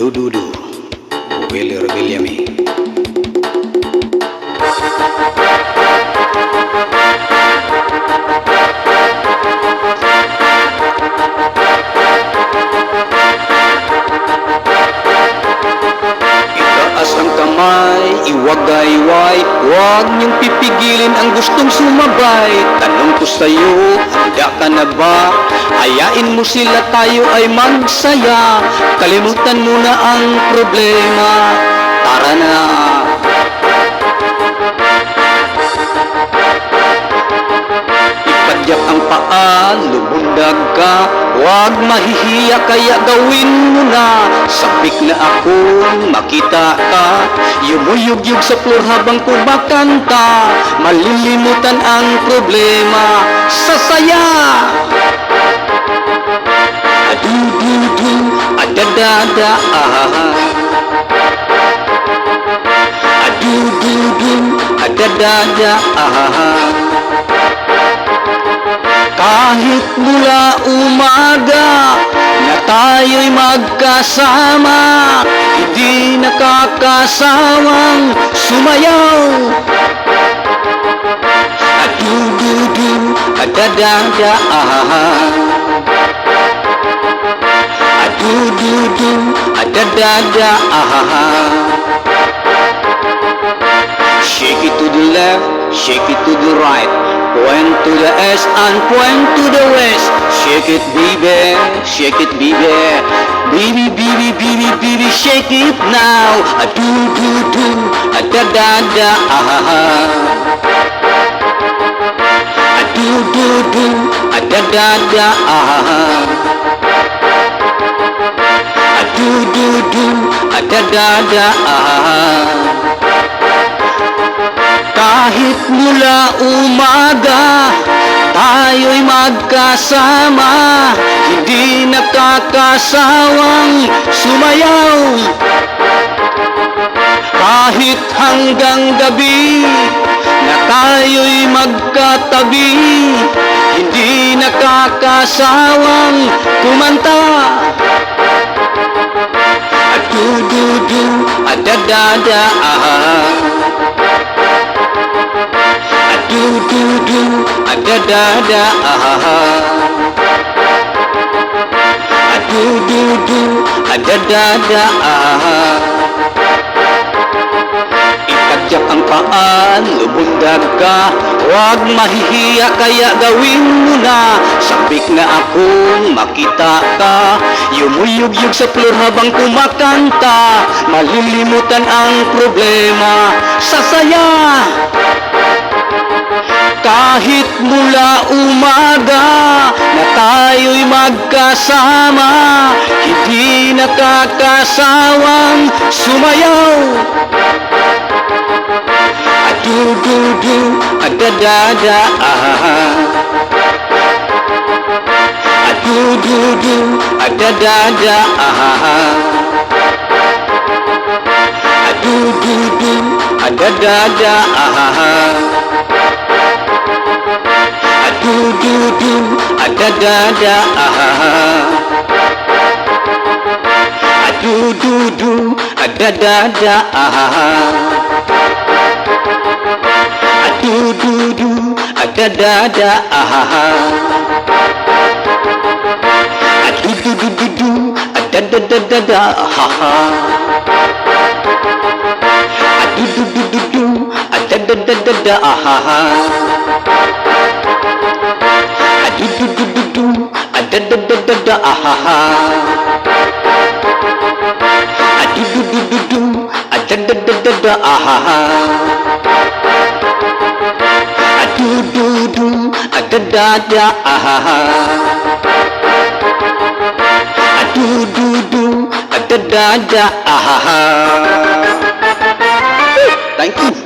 Adududu, Willy Rebelliami. Itaas ang kamay, iwagayway, huwag niyong pipigilin ang gustong sumabay. Tanong ko sa'yo, handa ka na ba? Hayain mo sila, tayo ay magsaya. Kalimutan mo na ang problema. Tara na. Ipadyak ang paa, lubundag ka. Huwag mahihiya, kaya gawin mo na. Sabik na ako, makita ka. Yumuyugyug sa floor habang kumakanta. Malilimutan ang problema. Sasaya! Adududu, adadada, adududu, adadada, kahit mula umaga na tayo'y magkasama, hindi nakakasawang sumayaw. Adududu, adadada, adududu, adadada, shake it to the left, shake it to the right, point to the east and point to the west. Shake it, baby, shake it, baby. Baby, baby, baby, baby, shake it now. Adududu, adadada, adududu, adadada, adududu, adadada, kahit mula umaga tayo'y magkasama, hindi nakakasawang sumayaw. Kahit hanggang gabi na tayo'y magkatabi, hindi nakakasawang kumanta. Adududu, adadada, adududu, adadada, adududu, adadada, ipadyak ang paan, lubundag ka. Huwag mahihiya, kaya gawin mo na. Sabik na akong makita ka. Yumuyugyug sa floor habang kumakanta. Malilimutan ang problema. Sasaya! Kahit mula umaga na tayo'y magkasama, hindi nakakasawang sumayaw. Adududu, adadada, adududu, adadada, adududu, adadada, adududu, adadada, adududu, adadada, adududu, adadada, adudududu, adadadada, adudududu, adadadada, adudududu, adadadada, adudududu, adadadada, adududu, adadada, adududu, adadada. Thank you.